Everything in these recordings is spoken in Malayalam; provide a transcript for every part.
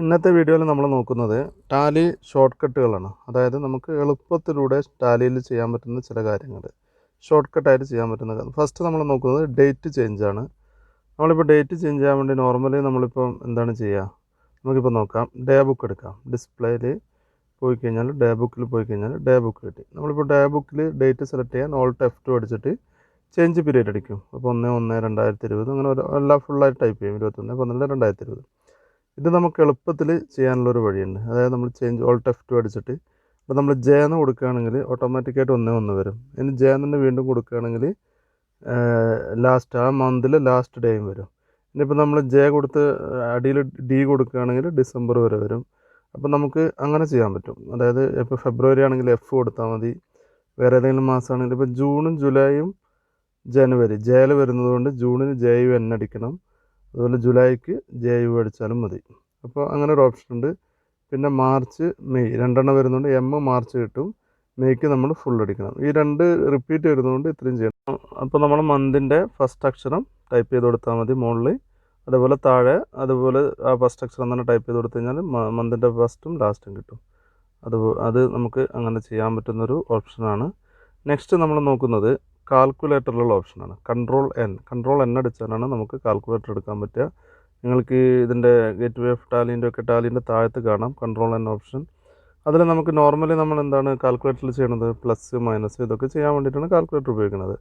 ഇന്നത്തെ വീഡിയോയിൽ നമ്മൾ നോക്കുന്നത് ടാലി ഷോർട്ട് കട്ടുകളാണ്. അതായത് നമുക്ക് എളുപ്പത്തിലൂടെ ടാലിയിൽ ചെയ്യാൻ പറ്റുന്ന ചില കാര്യങ്ങൾ ഷോർട്ട് കട്ടായിട്ട് ചെയ്യാൻ പറ്റുന്ന. ഫസ്റ്റ് നമ്മൾ നോക്കുന്നത് ഡേറ്റ് ചേഞ്ച് ആണ്. നമ്മളിപ്പോൾ ഡേറ്റ് ചേഞ്ച് ചെയ്യാൻ വേണ്ടി നോർമലി നമ്മളിപ്പോൾ എന്താണ് ചെയ്യുക, നമുക്കിപ്പോൾ നോക്കാം. ഡേ ബുക്ക് എടുക്കാം. ഡിസ്പ്ലേയിൽ പോയി കഴിഞ്ഞാൽ ഡേ ബുക്കിൽ പോയി കഴിഞ്ഞാൽ ഡേ ബുക്ക് കിട്ടി. നമ്മളിപ്പോൾ ഡേ ബുക്കിൽ ഡേറ്റ് സെലക്ട് ചെയ്യാൻ Alt F2 അടിച്ചിട്ട് ചേഞ്ച് പീരീഡ് അടിക്കും. അപ്പോൾ 1/1/2020 അങ്ങനെ എല്ലാം ഫുള്ളായിട്ട് ടൈപ്പ് ചെയ്യും. 21/12/2020. ഇത് നമുക്ക് എളുപ്പത്തിൽ ചെയ്യാനുള്ളൊരു വഴിയുണ്ട്. അതായത് നമ്മൾ Alt F2 അടിച്ചിട്ട് അപ്പോൾ നമ്മൾ ജെ എന്ന് കൊടുക്കുകയാണെങ്കിൽ ഓട്ടോമാറ്റിക്കായിട്ട് 1/1 വരും. ഇനി ജെ എന്ന് വീണ്ടും കൊടുക്കുകയാണെങ്കിൽ ലാസ്റ്റ് ആ മന്തിൽ ലാസ്റ്റ് ഡേയും വരും. ഇനിയിപ്പോൾ നമ്മൾ ജെ കൊടുത്ത് അടിയിൽ ഡി കൊടുക്കുകയാണെങ്കിൽ ഡിസംബർ വരെ വരും. അപ്പോൾ നമുക്ക് അങ്ങനെ ചെയ്യാൻ പറ്റും. അതായത് ഇപ്പോൾ ഫെബ്രുവരി ആണെങ്കിൽ എഫ് കൊടുത്താൽ മതി. വേറെ ഏതെങ്കിലും മാസമാണെങ്കിൽ ഇപ്പോൾ ജൂണും ജൂലൈയും ജനുവരി ജെയിൽ വരുന്നതുകൊണ്ട് ജൂണിന് JUN അടിക്കണം. അതുപോലെ ജൂലൈക്ക് JU അടിച്ചാലും മതി. അപ്പോൾ അങ്ങനെ ഒരു ഓപ്ഷൻ ഉണ്ട്. പിന്നെ മാർച്ച് മെയ് രണ്ടെണ്ണം വരുന്നുണ്ട്. മാർച്ച് കിട്ടും, മെയ്ക്ക് നമ്മൾ ഫുൾ അടിക്കണം. ഈ രണ്ട് റിപ്പീറ്റ് വരുന്നതുകൊണ്ട് ഇത്രയും ചെയ്യണം. അപ്പോൾ നമ്മൾ മന്തിൻ്റെ ഫസ്റ്റ് അക്ഷരം ടൈപ്പ് ചെയ്ത് കൊടുത്താൽ മതി മുകളിൽ, അതുപോലെ താഴെ അതുപോലെ ആ ഫസ്റ്റ് അക്ഷരം തന്നെ ടൈപ്പ് ചെയ്ത് കൊടുത്തു കഴിഞ്ഞാൽ മന്തിൻ്റെ ഫസ്റ്റും ലാസ്റ്റും കിട്ടും. അത് നമുക്ക് അങ്ങനെ ചെയ്യാൻ പറ്റുന്നൊരു ഓപ്ഷനാണ്. നെക്സ്റ്റ് നമ്മൾ നോക്കുന്നത് കാൽക്കുലേറ്ററിലുള്ള ഓപ്ഷനാണ്. Ctrl+N അടിച്ചാലാണ് നമുക്ക് കാൽക്കുലേറ്റർ എടുക്കാൻ പറ്റുക. നിങ്ങൾക്ക് ഇതിൻ്റെ ഗേറ്റ്വേ ഓഫ് ടാലീൻ്റെ താഴത്ത് കാണാം Ctrl+N ഓപ്ഷൻ. അതിൽ നമുക്ക് നോർമലി നമ്മൾ എന്താണ് കാൽക്കുലേറ്ററിൽ ചെയ്യണത്, പ്ലസ് മൈനസ് ഇതൊക്കെ ചെയ്യാൻ വേണ്ടിയിട്ടാണ് കാൽക്കുലേറ്റർ ഉപയോഗിക്കുന്നത്.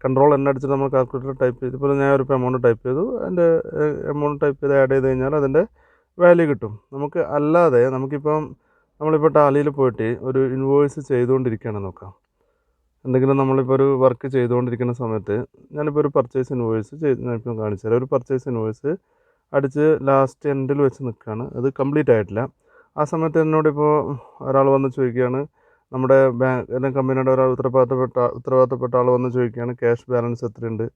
Ctrl+N അടിച്ചിട്ട് നമ്മൾ കാൽക്കുലേറ്റർ ടൈപ്പ് ചെയ്ത് ഇപ്പോൾ ഞാൻ ഒരു എമൗണ്ട് ടൈപ്പ് ചെയ്തു, അതിൻ്റെ എമൗണ്ട് ടൈപ്പ് ചെയ്ത് ആഡ് ചെയ്ത് കഴിഞ്ഞാൽ അതിൻ്റെ വാല്യൂ കിട്ടും. നമുക്ക് അല്ലാതെ നമ്മളിപ്പോൾ ടാലിയിൽ പോയിട്ട് ഒരു ഇൻവോയ്സ് ചെയ്തുകൊണ്ടിരിക്കുകയാണെന്ന് നോക്കാം. എന്തെങ്കിലും നമ്മളിപ്പോൾ ഒരു വർക്ക് ചെയ്തുകൊണ്ടിരിക്കുന്ന സമയത്ത് ഞാനിപ്പോൾ ഒരു പർച്ചേസ് ഇൻവോയ്സ് ഞാനിപ്പോൾ കാണിച്ചു തരാം. ഒരു പർച്ചേസ് ഇൻവോയ്സ് അടിച്ച് ലാസ്റ്റ് എൻഡിൽ വെച്ച് നിൽക്കുകയാണ്, അത് കംപ്ലീറ്റ് ആയിട്ടില്ല. ആ സമയത്ത് എന്നോടിപ്പോൾ ഒരാൾ വന്ന് ചോദിക്കുകയാണ്, നമ്മുടെ അല്ലെങ്കിൽ കമ്പനിയുടെ ഒരാൾ ഉത്തരവാദിത്തപ്പെട്ട ആൾ വന്ന് ചോദിക്കുകയാണ് ക്യാഷ് ബാലൻസ് എത്രയുണ്ട്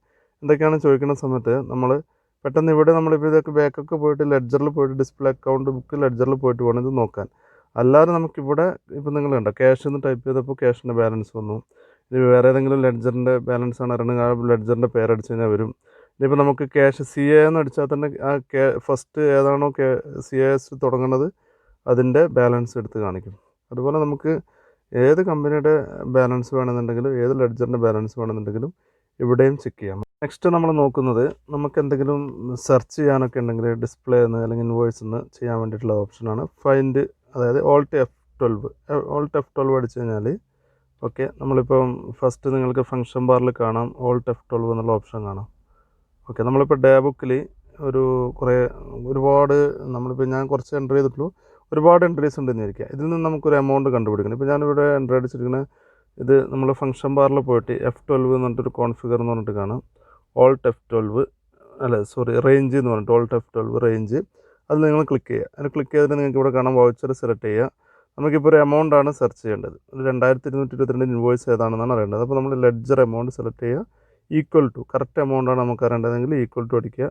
എന്തൊക്കെയാണ് ചോദിക്കുന്ന സമയത്ത് നമ്മൾ പെട്ടെന്ന് ഇവിടെ നമ്മളിപ്പോൾ ഇതൊക്കെ ബാക്കൊക്കെ പോയിട്ട് ലെഡ്ജറിൽ പോയിട്ട് ഡിസ്പ്ലേ അക്കൗണ്ട് ബുക്ക് ലെഡ്ജറിൽ പോയിട്ട് വേണം ഇത് നോക്കാൻ. അല്ലാതെ നമുക്കിവിടെ ഇപ്പോൾ നിങ്ങൾ കണ്ടോ ക്യാഷ് എന്ന് ടൈപ്പ് ചെയ്തപ്പോൾ ക്യാഷിൻ്റെ ബാലൻസ് വന്നു. ഇനി വേറെ ഏതെങ്കിലും ലെഡ്ജറിൻ്റെ ബാലൻസ് ആണ് അറിയണമെങ്കിൽ ആ ലെഡ്ജറിൻ്റെ പേരടിച്ച് കഴിഞ്ഞാൽ വരും. ഇനിയിപ്പോൾ നമുക്ക് ക്യാഷ് CA എന്ന് അടിച്ചാൽ തന്നെ ആ ഫസ്റ്റ് ഏതാണോ CAS തുടങ്ങുന്നത് അതിൻ്റെ ബാലൻസ് എടുത്ത് കാണിക്കും. അതുപോലെ നമുക്ക് ഏത് കമ്പനിയുടെ ബാലൻസ് വേണമെന്നുണ്ടെങ്കിലും ഏത് ലെഡ്ജറിൻ്റെ ബാലൻസ് വേണമെന്നുണ്ടെങ്കിലും ഇവിടെയും ചെക്ക് ചെയ്യാം. നെക്സ്റ്റ് നമ്മൾ നോക്കുന്നത് നമുക്ക് എന്തെങ്കിലും സെർച്ച് ചെയ്യാനൊക്കെ ഉണ്ടെങ്കിൽ ഡിസ്പ്ലേ എന്ന് അല്ലെങ്കിൽ ഇൻവോയ്സ് എന്ന് ചെയ്യാൻ വേണ്ടിയിട്ടുള്ള ഓപ്ഷനാണ് ഫൈൻഡ്. അതായത് Alt F12 അടിച്ചു കഴിഞ്ഞാൽ ഓക്കെ നമ്മളിപ്പം ഫസ്റ്റ് നിങ്ങൾക്ക് ഫംഗ്ഷൻ ബാറിൽ കാണാം Alt F12 എന്നുള്ള ഓപ്ഷൻ കാണാം. ഓക്കെ നമ്മളിപ്പോൾ ഡേ ബുക്കിൽ ഒരുപാട് നമ്മളിപ്പോൾ ഞാൻ കുറച്ച് എൻ്റർ ചെയ്തിട്ടുള്ളൂ, ഒരുപാട് എൻട്രീസ് ഉണ്ടെന്ന് വിചാരിക്കുക. ഇതിൽ നിന്ന് നമുക്കൊരു എമൗണ്ട് കണ്ടുപിടിക്കണം. ഇപ്പോൾ ഞാനിവിടെ എൻ്റർ അടിച്ചിരിക്കുന്നത് ഇത് നമ്മൾ ഫംഗ്ഷൻ ബാറിൽ പോയിട്ട് F12 എന്ന് പറഞ്ഞിട്ടൊരു കോൺഫിഗർ എന്ന് പറഞ്ഞിട്ട് കാണാം. റേഞ്ച് എന്ന് പറഞ്ഞിട്ട് Alt F12 റേഞ്ച്. അത് നിങ്ങൾ ക്ലിക്ക് ചെയ്യുക. അതിൽ ക്ലിക്ക് ചെയ്തിട്ട് നിങ്ങൾക്ക് ഇവിടെ കാണാം വൗച്ചർ സെലക്ട് ചെയ്യുക. നമുക്കിപ്പോൾ ഒരു എമൗണ്ടാണ് സെർച്ച് ചെയ്യേണ്ടത്. ഒരു 2222 ഇൻവോയ്സ് ഏതാണെന്നാണ് അറിയേണ്ടത്. അപ്പോൾ നമ്മൾ ലെഡ്ജർ എമൗണ്ട് സെലക്ട് ചെയ്യുക. ഈക്വൽ ടു കറക്റ്റ് എമൗണ്ടാണ് നമുക്ക് അറിയേണ്ടതെങ്കിൽ ഈക്വൽ ടു അടിക്കുക.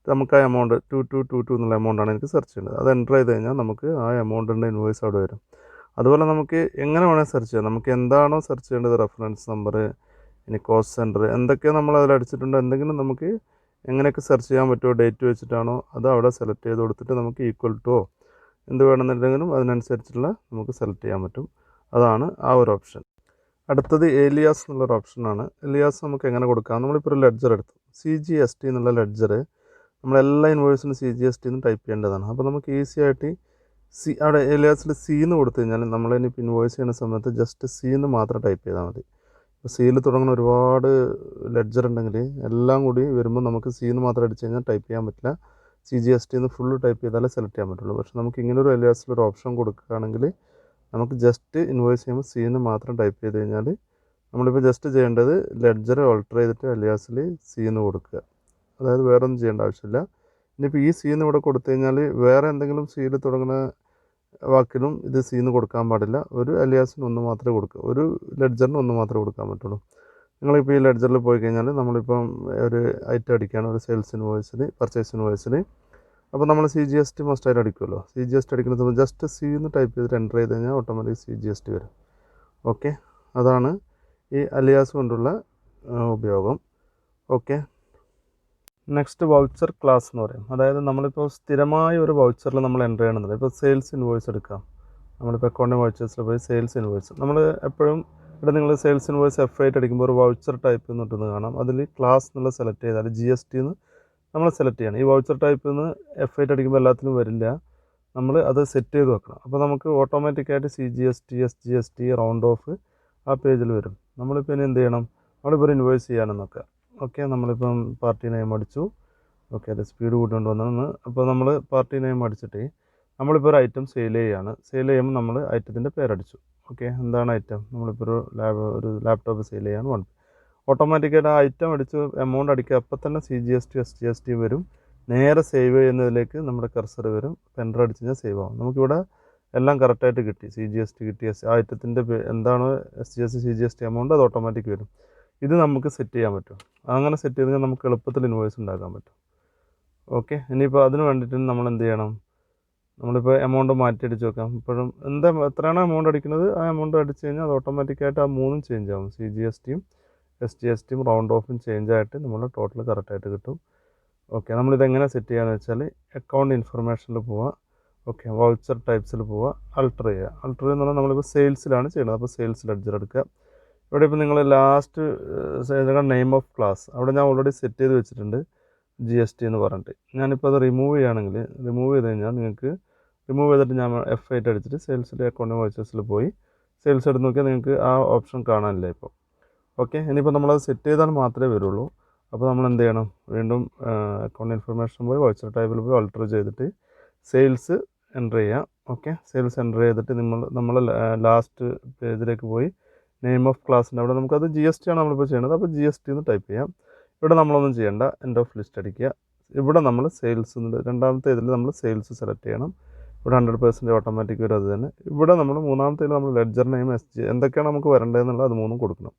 നമുക്ക് ആ എമൗണ്ട് 2222 എന്നുള്ള എമൗണ്ടാണ് എനിക്ക് സെർച്ച് ചെയ്യേണ്ടത്. അത് എൻ്റർ ചെയ്ത് കഴിഞ്ഞാൽ നമുക്ക് ആ എമൗണ്ടിൻ്റെ ഇൻവോയ്സ് അവിടെ വരും. അതുപോലെ നമുക്ക് എങ്ങനെ വേണമെങ്കിൽ സെർച്ച് ചെയ്യാം. നമുക്ക് എന്താണോ സെർച്ച് ചെയ്യേണ്ടത്, റെഫറൻസ് നമ്പർ, ഇനി കോസ്റ്റ് സെൻറ്റർ എന്തൊക്കെ നമ്മൾ അതിൽ അടിച്ചിട്ടുണ്ടോ, എന്തെങ്കിലും നമുക്ക് എങ്ങനെയൊക്കെ സെർച്ച് ചെയ്യാൻ പറ്റുമോ ഡേറ്റ് വെച്ചിട്ടാണോ അത് അവിടെ സെലക്ട് ചെയ്ത് കൊടുത്തിട്ട് നമുക്ക് ഈക്വൽ ടു എന്ത് വേണമെന്നുണ്ടെങ്കിലും അതിനനുസരിച്ചുള്ള നമുക്ക് സെലക്ട് ചെയ്യാൻ പറ്റും. അതാണ് ആ ഒരു ഓപ്ഷൻ. അടുത്തത് ഏലിയാസ് എന്നുള്ളൊരു ഓപ്ഷനാണ്. ഏലിയാസ് നമുക്ക് എങ്ങനെ കൊടുക്കാം, നമ്മളിപ്പോൾ ഒരു ലെഡ്ജർ എടുത്തു, CGST എന്നുള്ള ലെഡ്ജർ നമ്മളെല്ലാ ഇൻവോയ്സിനും CGST എന്ന് ടൈപ്പ് ചെയ്യേണ്ടതാണ്. അപ്പോൾ നമുക്ക് ഈസി ആയിട്ട് അവിടെ ഏലിയാസിൽ C എന്ന് കൊടുത്തു കഴിഞ്ഞാൽ നമ്മളിനിപ്പോൾ ഇൻവോയ്സ് ചെയ്യുന്ന സമയത്ത് ജസ്റ്റ് C എന്ന് മാത്രം ടൈപ്പ് ചെയ്താൽ മതി. ഇപ്പോൾ സിയിൽ തുടങ്ങുന്ന ഒരുപാട് ലെഡ്ജർ ഉണ്ടെങ്കിൽ എല്ലാം കൂടി വരുമ്പോൾ നമുക്ക് C എന്ന് മാത്രം അടിച്ച് കഴിഞ്ഞാൽ ടൈപ്പ് ചെയ്യാൻ പറ്റില്ല. CGST എന്ന് ഫുള്ള് ടൈപ്പ് ചെയ്താലേ സെലക്ട് ചെയ്യാൻ പറ്റുള്ളൂ. പക്ഷേ നമുക്ക് ഇങ്ങനൊരു ഏലിയാസിലൊരു ഓപ്ഷൻ കൊടുക്കുകയാണെങ്കിൽ നമുക്ക് ജസ്റ്റ് ഇൻവോയ്സ് ചെയ്യുമ്പോൾ C എന്ന് മാത്രം ടൈപ്പ് ചെയ്ത് കഴിഞ്ഞാൽ നമ്മളിപ്പോൾ ജസ്റ്റ് ചെയ്യേണ്ടത് ലെഡ്ജർ ഓൾട്ടർ ചെയ്തിട്ട് ഏലിയാസിൽ C എന്ന് കൊടുക്കുക. അതായത് വേറെ ഒന്നും ചെയ്യേണ്ട ആവശ്യമില്ല. ഇനിയിപ്പോൾ ഈ C എന്ന് ഇവിടെ കൊടുത്തു കഴിഞ്ഞാൽ വേറെ എന്തെങ്കിലും സിയിൽ തുടങ്ങുന്ന വാക്കിലും ഇത് C എന്ന് കൊടുക്കാൻ പാടില്ല. ഒരു ഏലിയാസിന് ഒന്ന് മാത്രമേ കൊടുക്കുക, ഒരു ലെഡ്ജറിന് ഒന്ന് മാത്രമേ കൊടുക്കാൻ പറ്റുള്ളൂ. നിങ്ങളിപ്പോൾ ഈ ലെഡ്ജറിൽ പോയി കഴിഞ്ഞാൽ നമ്മളിപ്പം ഒരു ഐറ്റം അടിക്കുകയാണ്, ഒരു സെയിൽസ് ഇൻവോയ്സിന്, പർച്ചേസ് ഇൻവോയ്സിന്. അപ്പോൾ നമ്മൾ CGST മസ്റ്റായിട്ട് അടിക്കുമല്ലോ. CGST അടിക്കുന്ന സമയത്ത് ജസ്റ്റ് C എന്ന് ടൈപ്പ് ചെയ്തിട്ട് എൻ്റർ ചെയ്ത് കഴിഞ്ഞാൽ ഓട്ടോമാറ്റിക് CGST വരും. ഓക്കെ, അതാണ് ഈ അലിയാസ് കൊണ്ടുള്ള ഉപയോഗം. ഓക്കെ, നെക്സ്റ്റ് വൗച്ചർ ക്ലാസ് എന്ന് പറയും. അതായത് നമ്മളിപ്പോൾ സ്ഥിരമായ ഒരു വൗച്ചറിൽ നമ്മൾ എൻ്റർ ചെയ്യണമെന്നില്ല. ഇപ്പോൾ സെയിൽസ് ഇൻവോയ്സ് എടുക്കാം. നമ്മളിപ്പോൾ അക്കൗണ്ടിങ് വൗച്ചേഴ്സിൽ പോയി സെയിൽസ് ഇൻവോയ്സ് നമ്മൾ എപ്പോഴും ഇവിടെ നിങ്ങൾ സെയിൽസ് ഇൻവോയ്സ് F8 അടിക്കുമ്പോൾ ഒരു വൗച്ചർ ടൈപ്പ് എന്ന് കിട്ടുന്നത് കാണാം. അതിൽ ക്ലാസ് എന്നുള്ള സെലക്ട് ചെയ്താൽ GST എന്ന് നമ്മൾ സെലക്ട് ചെയ്യണം. ഈ വൗച്ചർ ടൈപ്പ് നിന്ന് F8 അടിക്കുമ്പോൾ എല്ലാത്തിനും വരില്ല. നമ്മൾ അത് സെറ്റ് ചെയ്ത് വെക്കണം. അപ്പോൾ നമുക്ക് ഓട്ടോമാറ്റിക്കായിട്ട് CGST SGST റൗണ്ട് ഓഫ് ആ പേജിൽ വരും. നമ്മളിപ്പോൾ ഇനി എന്ത് ചെയ്യണം? നമ്മളിപ്പോൾ ഒരു ഇൻവോയ്സ് ചെയ്യാനെന്നൊക്കെ. ഓക്കെ, നമ്മളിപ്പം പാർട്ടി നെയിം അടിച്ചു. ഓക്കെ, അത് സ്പീഡ് കൂട്ടുകൊണ്ട് വന്നു. അപ്പോൾ നമ്മൾ പാർട്ടി നെയിം അടിച്ചിട്ട് നമ്മളിപ്പോൾ ഒരു ഐറ്റം സെയിൽ ചെയ്യുകയാണ്. സെയിൽ ചെയ്യുമ്പോൾ നമ്മൾ ഐറ്റത്തിൻ്റെ പേരടിച്ചു. ഓക്കെ, എന്താണ് ഐറ്റം? നമ്മളിപ്പോൾ ഒരു ലാപ്ടോപ്പ് സെയിൽ ചെയ്യാണ്. ഓട്ടോമാറ്റിക്കായിട്ട് ആ ഐറ്റം അടിച്ച് എമൗണ്ട് അടിക്കുക. അപ്പോൾ തന്നെ CGST SGST വരും. നേരെ സേവ് ചെയ്യുന്നതിലേക്ക് നമ്മുടെ കർസർ വരും. എൻ്റർ അടിച്ച് കഴിഞ്ഞാൽ സേവ് ആവും. നമുക്കിവിടെ എല്ലാം കറക്റ്റായിട്ട് കിട്ടി. CGST കിട്ടി. ആ ഐറ്റത്തിൻ്റെ എന്താണോ SGST CGST എമൗണ്ട് അത് ഓട്ടോമാറ്റിക് വരും. ഇത് നമുക്ക് സെറ്റ് ചെയ്യാൻ പറ്റും. അങ്ങനെ സെറ്റ് ചെയ്ത് കഴിഞ്ഞാൽ നമുക്ക് എളുപ്പത്തിൽ ഇൻവോയ്സ് ഉണ്ടാക്കാൻ പറ്റും. ഓക്കെ, ഇനിയിപ്പോൾ അതിന് വേണ്ടിയിട്ട് നമ്മൾ എന്ത് ചെയ്യണം? നമ്മളിപ്പോൾ എമൗണ്ട് മാറ്റി അടിച്ച് വെക്കാം. ഇപ്പോഴും എത്രയാണോ എമൗണ്ട് അടിക്കുന്നത് ആ എമൗണ്ട് അടിച്ച് കഴിഞ്ഞാൽ അത് ഓട്ടോമാറ്റിക്കായിട്ട് ആ മൂന്നും ചേഞ്ച് ആവും. CGSTയും SGSTയും റൗണ്ട് ഓഫും ചേഞ്ച് ആയിട്ട് നമ്മൾ ടോട്ടൽ കറക്റ്റായിട്ട് കിട്ടും. ഓക്കെ, നമ്മളിതെങ്ങനെ സെറ്റ് ചെയ്യാന്ന് വെച്ചാൽ അക്കൗണ്ട് ഇൻഫർമേഷനിൽ പോവുക. ഓക്കെ, വൗച്ചർ ടൈപ്സിൽ പോവുക. അൾട്ടർ ചെയ്യുക. അൾട്ടർ എന്ന് പറഞ്ഞാൽ നമ്മളിപ്പോൾ സെയിൽസിലാണ് ചെയ്യുന്നത്. അപ്പോൾ സെയിൽസ് ലെഡ്ജർ എടുക്കുക. ഇവിടെ ഇപ്പോൾ നിങ്ങൾ ലാസ്റ്റ് നെയിം ഓഫ് ക്ലാസ് അവിടെ ഞാൻ ഓൾറെഡി സെറ്റ് ചെയ്ത് വെച്ചിട്ടുണ്ട് GST എന്ന് പറഞ്ഞിട്ട്. ഞാനിപ്പോൾ അത് റിമൂവ് ചെയ്യുകയാണെങ്കിൽ റിമൂവ് ചെയ്ത് കഴിഞ്ഞാൽ നിങ്ങൾക്ക് റിമൂവ് ചെയ്തിട്ട് ഞാൻ F8 അടിച്ചിട്ട് സെയിൽസിലെ അക്കൗണ്ടിങ് വൗച്ചേഴ്സിൽ പോയി സെയിൽസ് എടുത്ത് നോക്കിയാൽ നിങ്ങൾക്ക് ആ ഓപ്ഷൻ കാണാനില്ല ഇപ്പോൾ. ഓക്കെ, ഇനിയിപ്പോൾ നമ്മളത് സെറ്റ് ചെയ്താൽ മാത്രമേ വരുള്ളൂ. അപ്പോൾ നമ്മൾ എന്ത് ചെയ്യണം? വീണ്ടും അക്കൗണ്ട് ഇൻഫർമേഷൻ പോയി വൗച്ചർ ടൈപ്പിൽ പോയി അൾട്ടർ ചെയ്തിട്ട് സെയിൽസ് എൻ്റർ ചെയ്യാം. ഓക്കെ, സെയിൽസ് എൻ്റർ ചെയ്തിട്ട് നമ്മൾ ലാസ്റ്റ് പേജിലേക്ക് പോയി നെയിം ഓഫ് ക്ലാസ്സിൻ്റെ അവിടെ നമുക്കത് GST ആണ് നമ്മളിപ്പോൾ ചെയ്യുന്നത്. അപ്പോൾ GST എന്ന് ടൈപ്പ് ചെയ്യാം. ഇവിടെ നമ്മളൊന്നും ചെയ്യേണ്ട. എൻഡ് ഓഫ് ലിസ്റ്റ് അടിക്കുക. ഇവിടെ നമ്മൾ സെയിൽസ് രണ്ടാമത്തെ ഇതിൽ നമ്മൾ സെയിൽസ് സെലക്ട് ചെയ്യണം. ഇവിടെ 100% ഓട്ടോമാറ്റിക് വരും. അത് തന്നെ ഇവിടെ നമ്മൾ മൂന്നാമത്തെ ഇതിൽ നമ്മൾ ലെഡ്ജർ നെയിം എന്തൊക്കെയാണ് നമുക്ക് വരേണ്ടതെന്നുള്ളത് അത് മൂന്നും കൊടുക്കണം.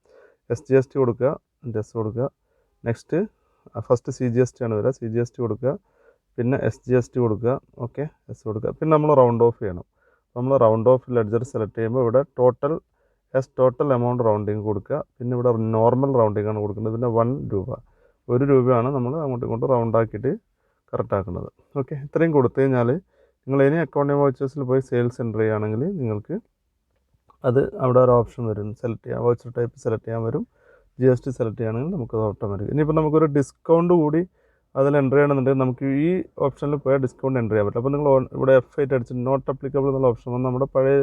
SGST കൊടുക്കുക, ഡെസ് കൊടുക്കുക. നെക്സ്റ്റ് ഫസ്റ്റ് CGST ആണ് വരിക. CGST കൊടുക്കുക, പിന്നെ SGST കൊടുക്കുക. ഓക്കെ, എസ് കൊടുക്കുക. പിന്നെ നമ്മൾ റൗണ്ട് ഓഫ് ചെയ്യണം. നമ്മൾ റൗണ്ട് ഓഫ് ലെഡ്ജർ സെലക്ട് ചെയ്യുമ്പോൾ ഇവിടെ ടോട്ടൽ എമൗണ്ട് റൗണ്ടിങ് കൊടുക്കുക. പിന്നെ ഇവിടെ നോർമൽ റൗണ്ടിങ് ആണ് കൊടുക്കുന്നത്. പിന്നെ 1 രൂപ 1 രൂപയാണ് നമ്മൾ അങ്ങോട്ടും ഇങ്ങോട്ടും റൗണ്ട് ആക്കിയിട്ട് കറക്റ്റ് ആക്കുന്നത്. ഓക്കെ, ഇത്രയും കൊടുത്തു കഴിഞ്ഞാൽ നിങ്ങൾ ഇനി അക്കൗണ്ടിങ് വൗച്ചേഴ്സിൽ പോയി സെയിൽസ് എൻ്റർ ചെയ്യുകയാണെങ്കിൽ നിങ്ങൾക്ക് അത് അവിടെ ഒരു ഓപ്ഷൻ വരും. സെലക്ട് ചെയ്യാം. വൗച്ചർ ടൈപ്പ് സെലക്ട് ചെയ്യാൻ വരും. GST സെലക്ട് ചെയ്യുകയാണെങ്കിൽ നമുക്കത് ഓട്ടോമാറ്റിക്. ഇനിയിപ്പോൾ നമുക്കൊരു ഡിസ്കൗണ്ട് കൂടി അതിൽ എൻ്റർ ചെയ്യണമെന്നുണ്ടെങ്കിൽ നമുക്ക് ഈ ഓപ്ഷനിൽ പോയാൽ ഡിസ്കൗണ്ട് എൻ്റർ ചെയ്യാൻ പറ്റും. അപ്പോൾ നിങ്ങൾ ഇവിടെ F8 അടിച്ചിട്ട് നോട്ട് അപ്ലിക്കബിൾ എന്നുള്ള ഓപ്ഷൻ വന്ന് നമ്മുടെ പഴയ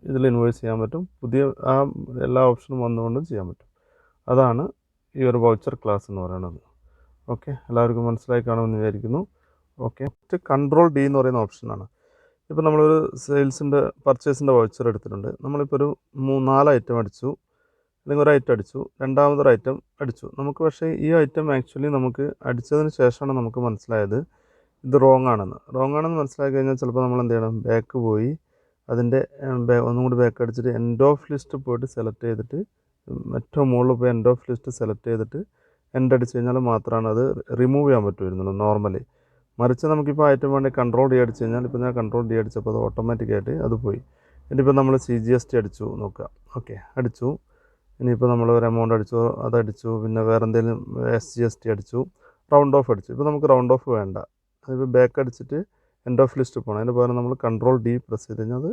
ഇതിൽ ഇൻവോയ്സ് ചെയ്യാൻ പറ്റും. പുതിയ ആ എല്ലാ ഓപ്ഷനും വന്നുകൊണ്ടും ചെയ്യാൻ പറ്റും. അതാണ് ഈ ഒരു വൗച്ചർ ക്ലാസ് എന്ന് പറയുന്നത്. ഓക്കെ, എല്ലാവർക്കും മനസ്സിലായി കാണുമെന്ന് വിചാരിക്കുന്നു. ഓക്കെ, Ctrl+D എന്ന് പറയുന്ന ഓപ്ഷനാണ്. ഇപ്പോൾ നമ്മളൊരു സെയിൽസിൻ്റെ പർച്ചേസിൻ്റെ വൗച്ചർ എടുത്തിട്ടുണ്ട്. നമ്മളിപ്പോൾ ഒരു 4 ഐറ്റം അടിച്ചു, അല്ലെങ്കിൽ ഒരു ഐറ്റം അടിച്ചു, രണ്ടാമതൊരു ഐറ്റം അടിച്ചു. നമുക്ക് പക്ഷേ ഈ ഐറ്റം ആക്ച്വലി നമുക്ക് അടിച്ചതിന് ശേഷമാണ് നമുക്ക് മനസ്സിലായത് ഇത് റോങ് ആണെന്ന് മനസ്സിലാക്കി കഴിഞ്ഞാൽ ചിലപ്പോൾ നമ്മൾ എന്ത് ചെയ്യണം? ബാക്ക് പോയി അതിൻ്റെ ഒന്നും കൂടി ബാക്ക് അടിച്ചിട്ട് എൻഡ് ഓഫ് ലിസ്റ്റ് പോയിട്ട് സെലക്ട് ചെയ്തിട്ട് ഏറ്റവും മുകളിൽ പോയി എൻഡ് ഓഫ് ലിസ്റ്റ് സെലക്ട് ചെയ്തിട്ട് എൻഡ് അടിച്ച് കഴിഞ്ഞാൽ മാത്രമാണ് അത് റിമൂവ് ചെയ്യാൻ പറ്റുമായിരുന്നുള്ളൂ നോർമലി. മറിച്ച് നമുക്കിപ്പോൾ ഐറ്റം വേണ്ടി Ctrl+D അടിച്ച് കഴിഞ്ഞാൽ ഇപ്പോൾ ഞാൻ Ctrl+D അടിച്ചപ്പോൾ അത് ഓട്ടോമാറ്റിക്കായിട്ട് അത് പോയി. ഇനിയിപ്പോൾ നമ്മൾ CGST അടിച്ചു നോക്കുക. ഓക്കെ, അടിച്ചു. ഇനിയിപ്പോൾ നമ്മൾ ഒരു എമൗണ്ട് അടിച്ചു, അതടിച്ചു. പിന്നെ വേറെ എന്തെങ്കിലും SGST അടിച്ചു, റൗണ്ട് ഓഫ് അടിച്ചു. ഇപ്പോൾ നമുക്ക് റൗണ്ട് ഓഫ് വേണ്ട. അതിപ്പോൾ ബാക്ക് അടിച്ചിട്ട് എൻഡ് ഓഫ് ലിസ്റ്റ് പോകണം. അതിന് പകരം നമ്മൾ Ctrl+D പ്രസ് ചെയ്ത് കഴിഞ്ഞാൽ അത്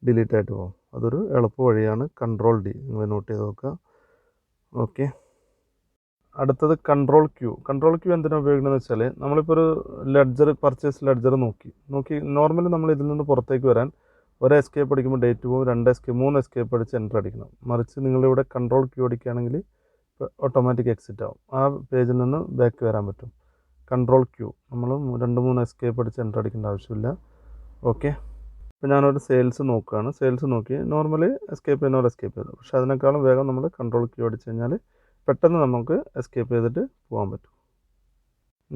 ഡിലീറ്റ് ആയിട്ട് പോകും. അതൊരു എളുപ്പ വഴിയാണ് Ctrl+D. നിങ്ങൾ നോട്ട് ചെയ്ത് നോക്കുക. ഓക്കെ, അടുത്തത് Ctrl+Q. Ctrl+Q എന്തിനാണ് ഉപയോഗിക്കുന്നത് വെച്ചാൽ നമ്മളിപ്പോൾ ഒരു പർച്ചേസ് ലെഡ്ജർ നോക്കി നോർമലി നമ്മൾ ഇതിൽ നിന്ന് പുറത്തേക്ക് വരാൻ ഒരു എസ്കേപ്പ് അടിക്കുമ്പോൾ ഡേറ്റ് പോകും, 3 എസ്കേപ്പ് അടിച്ച് എൻ്റർ അടിക്കണം. മറിച്ച് നിങ്ങളിവിടെ Ctrl+Q അടിക്കുകയാണെങ്കിൽ ഓട്ടോമാറ്റിക് എക്സിറ്റ് ആവും. ആ പേജിൽ നിന്ന് ബാക്ക് വരാൻ പറ്റും. Ctrl+Q നമ്മൾ 2-3 എസ്കേപ്പ് അടിച്ച് എൻ്റർ അടിക്കേണ്ട ആവശ്യമില്ല. ഓക്കെ, ഇപ്പോൾ ഞാനൊരു സെയിൽസ് നോക്കുകയാണ്. സെയിൽസ് നോക്കി നോർമലി എസ്കേപ്പ് ചെയ്തു. പക്ഷേ അതിനേക്കാളും വേഗം നമ്മൾ Ctrl+Q അടിച്ച് കഴിഞ്ഞാൽ പെട്ടെന്ന് നമുക്ക് എസ്കേപ്പ് ചെയ്തിട്ട് പോകാൻ പറ്റും.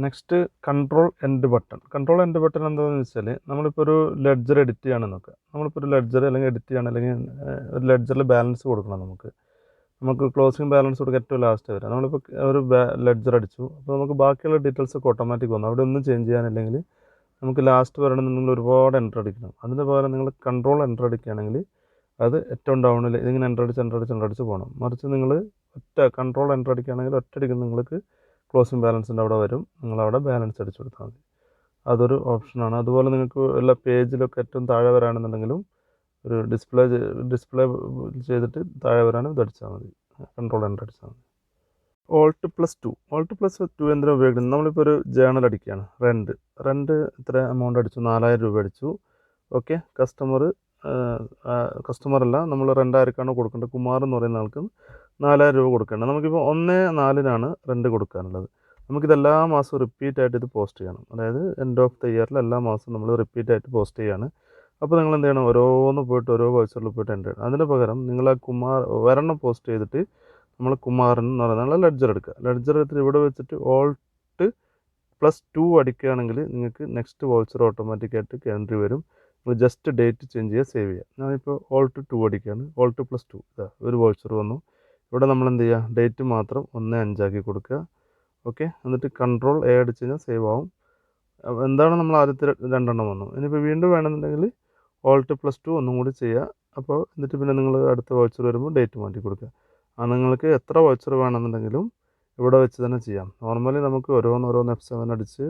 Next Ctrl+End button. Ctrl+End button എന്താണെന്ന് വെച്ചാൽ നമ്മളിപ്പോൾ ഒരു ലെഡ്ജർ എഡിറ്റ് ചെയ്യുകയാണെന്ന് നോക്കുക. നമ്മളിപ്പോൾ ഒരു ലെഡ്ജർ അല്ലെങ്കിൽ എഡിറ്റ് ചെയ്യണം, അല്ലെങ്കിൽ ഒരു ലെഡ്ജറിൽ ബാലൻസ് കൊടുക്കണം. നമുക്ക് ക്ലോസിങ് ബാലൻസ് കൊടുക്കുക ഏറ്റവും ലാസ്റ്റ് വരാം. നമ്മളിപ്പോൾ ഒരു ലെഡ്ജർ അടിച്ചു. അപ്പോൾ നമുക്ക് ബാക്കിയുള്ള ഡീറ്റെയിൽസ് ഒക്കെ ഓട്ടോമാറ്റിക് വന്നു. അവിടെ ഒന്നും ചേഞ്ച് ചെയ്യാനില്ലെങ്കിൽ നമുക്ക് ലാസ്റ്റ് വരണമെന്നുണ്ടെങ്കിൽ ഒരുപാട് എൻ്റർ അടിക്കണം. അതിന് പകരം നിങ്ങൾ Ctrl+Enter അടിക്കുകയാണെങ്കിൽ അത് ഏറ്റവും ഡൗണിൽ ഇതിങ്ങനെ എൻ്റർ അടിച്ച് പോകണം. മറിച്ച് നിങ്ങൾ Ctrl+Enter അടിക്കുകയാണെങ്കിൽ ഒറ്റയടിക്ക് നിങ്ങൾക്ക് ക്ലോസിംഗ് ബാലൻസിൻ്റെ അവിടെ വരും. നിങ്ങളവിടെ ബാലൻസ് അടിച്ചു കൊടുത്താൽ മതി. അതൊരു ഓപ്ഷനാണ്. അതുപോലെ നിങ്ങൾക്ക് എല്ലാ പേജിലൊക്കെ ഏറ്റവും താഴെ വരാണെന്നുണ്ടെങ്കിലും ഒരു ഡിസ്പ്ലേ ചെയ്തിട്ട് താഴെ വരാനും ഇത് അടിച്ചാൽ മതി. Ctrl+N അടിച്ചാൽ മതി. Alt+2 എന്തിനാ ഉപയോഗിക്കുന്നത്? നമ്മളിപ്പോൾ ഒരു ജേണൽ അടിക്കുകയാണ്. റെൻറ്റ് ഇത്ര എമൗണ്ട് അടിച്ചു, 4000 രൂപ അടിച്ചു. ഓക്കെ, കസ്റ്റമറല്ല, നമ്മൾ റെൻ്റ് ആർക്കാണോ കൊടുക്കേണ്ടത്, കുമാർ എന്ന് പറയുന്ന ആൾക്ക് 4000 രൂപ കൊടുക്കേണ്ടത്. നമുക്കിപ്പോൾ 1/4 റെൻറ്റ് കൊടുക്കാനുള്ളത്. നമുക്കിത് എല്ലാ മാസവും റിപ്പീറ്റായിട്ട് ഇത് പോസ്റ്റ് ചെയ്യണം. അതായത് എൻഡ് ഓഫ് ദ ഇയറിൽ എല്ലാ മാസവും നമ്മൾ റിപ്പീറ്റായിട്ട് പോസ്റ്റ് ചെയ്യാണ്. അപ്പോൾ നിങ്ങൾ എന്ത് ചെയ്യണം? ഓരോന്ന് പോയിട്ട് ഓരോ വൗച്ചറിൽ പോയിട്ട് എൻ്റർ ചെയ്യണം. അതിന് പകരം നിങ്ങൾ ആ ഒരെണ്ണം പോസ്റ്റ് ചെയ്തിട്ട് നമ്മൾ കുമാരൻ എന്ന് പറയുന്ന ലെഡ്ജർ എടുക്കുക. ലെഡ്ജർ എടുത്തിട്ട് ഇവിടെ വെച്ചിട്ട് Alt+2 അടിക്കുകയാണെങ്കിൽ നിങ്ങൾക്ക് നെക്സ്റ്റ് വൗച്ചർ ഓട്ടോമാറ്റിക്കായിട്ട് എൻട്രി വരും. നിങ്ങൾ ജസ്റ്റ് ഡേറ്റ് ചേഞ്ച് ചെയ്യുക, സേവ് ചെയ്യുക. ഞാനിപ്പോൾ Alt+2 അടിക്കുകയാണ്. Alt+2 ഇതാ ഒരു വൗച്ചർ വന്നു. ഇവിടെ നമ്മൾ എന്ത് ചെയ്യുക? ഡേറ്റ് മാത്രം 1/5 കൊടുക്കുക. ഓക്കെ, എന്നിട്ട് Ctrl+A അടിച്ച് കഴിഞ്ഞാൽ സേവ് ആവും. എന്താണ് നമ്മൾ ആദ്യത്തെ 2 വന്നു. ഇനിയിപ്പോൾ വീണ്ടും വേണമെന്നുണ്ടെങ്കിൽ Alt+2 ഒന്നും കൂടി ചെയ്യുക. അപ്പോൾ എന്നിട്ട് പിന്നെ നിങ്ങൾ അടുത്ത വൗച്ചർ വരുമ്പോൾ ഡേറ്റ് മാറ്റി കൊടുക്കുക. നിങ്ങൾക്ക് എത്ര വൗച്ചർ വേണമെന്നുണ്ടെങ്കിലും ഇവിടെ വെച്ച് തന്നെ ചെയ്യാം. നോർമലി നമുക്ക് ഓരോന്ന് F7 അടിച്ച്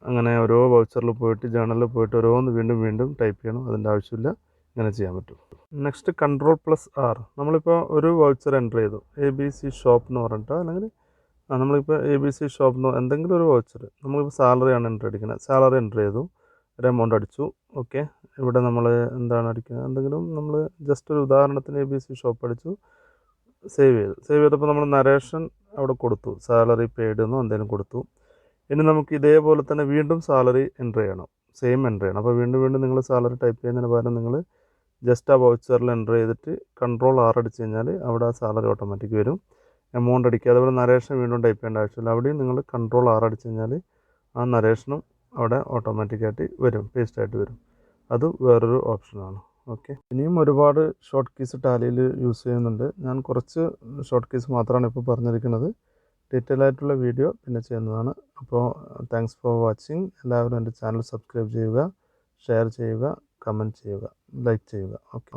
അങ്ങനെ ഓരോ വൗച്ചറിൽ പോയിട്ട് ജേണലിൽ പോയിട്ട് ഓരോന്ന് വീണ്ടും ടൈപ്പ് ചെയ്യണം. അതിൻ്റെ ആവശ്യമില്ല, ഇങ്ങനെ ചെയ്യാൻ പറ്റും. Next Ctrl+R. നമ്മളിപ്പോൾ ഒരു വൗച്ചർ എൻ്റർ ചെയ്തു, ABC ഷോപ്പ് എന്ന് പറഞ്ഞിട്ട്, അല്ലെങ്കിൽ നമ്മളിപ്പോൾ ABC ഷോപ്പ് എന്ന് എന്തെങ്കിലും ഒരു വൗച്ചർ, നമ്മളിപ്പോൾ സാലറിയാണ് എൻ്റർ അടിക്കുന്നത്. സാലറി എൻ്റർ ചെയ്തു, ഒരു എമൗണ്ട് അടിച്ചു. ഓക്കെ, ഇവിടെ നമ്മൾ എന്താണ് അടിക്കുന്നത്? എന്തെങ്കിലും നമ്മൾ ജസ്റ്റ് ഒരു ഉദാഹരണത്തിന് ABC ഷോപ്പ് അടിച്ചു, സേവ് ചെയ്തപ്പോൾ നമ്മൾ നരേഷൻ അവിടെ കൊടുത്തു, സാലറി പെയ്ഡ് എന്നോ എന്തെങ്കിലും കൊടുത്തു. ഇനി നമുക്ക് ഇതേപോലെ തന്നെ വീണ്ടും സാലറി എൻ്റർ ചെയ്യണം, സെയിം എൻ്റർ ചെയ്യണം. അപ്പോൾ വീണ്ടും നിങ്ങൾ സാലറി ടൈപ്പ് ചെയ്യുന്നതിന് പകരം നിങ്ങൾ ജസ്റ്റ് ആ വൗച്ചറിൽ എൻ്റർ ചെയ്തിട്ട് Ctrl+R അടിച്ച് കഴിഞ്ഞാൽ അവിടെ ആ സാലറി ഓട്ടോമാറ്റിക് വരും. എമൗണ്ട് അടിക്കുക. അതുപോലെ നരേഷൻ വീണ്ടും ടൈപ്പ് ചെയ്യേണ്ട ആവശ്യമില്ല. അവിടെയും നിങ്ങൾ Ctrl+R അടിച്ച് കഴിഞ്ഞാൽ ആ നരേഷനും അവിടെ ഓട്ടോമാറ്റിക്കായിട്ട് വരും, പേസ്റ്റായിട്ട് വരും. അത് വേറൊരു ഓപ്ഷനാണ്. ഓക്കെ, ഇനിയും ഒരുപാട് ഷോർട്ട് കീസ് ടാലിയിൽ യൂസ് ചെയ്യുന്നുണ്ട്. ഞാൻ കുറച്ച് ഷോർട്ട് കീസ് മാത്രമാണ് ഇപ്പോൾ പറഞ്ഞിരിക്കുന്നത്. ഡീറ്റെയിൽ ആയിട്ടുള്ള വീഡിയോ പിന്നെ ചെയ്യുന്നതാണ്. അപ്പോൾ താങ്ക്സ് ഫോർ വാച്ചിങ്. എല്ലാവരും എൻ്റെ ചാനൽ സബ്സ്ക്രൈബ് ചെയ്യുക, ഷെയർ ചെയ്യുക, കമൻറ്റ് ചെയ്യുക, ലൈക്ക് ചെയ്യുക. ഓക്കെ.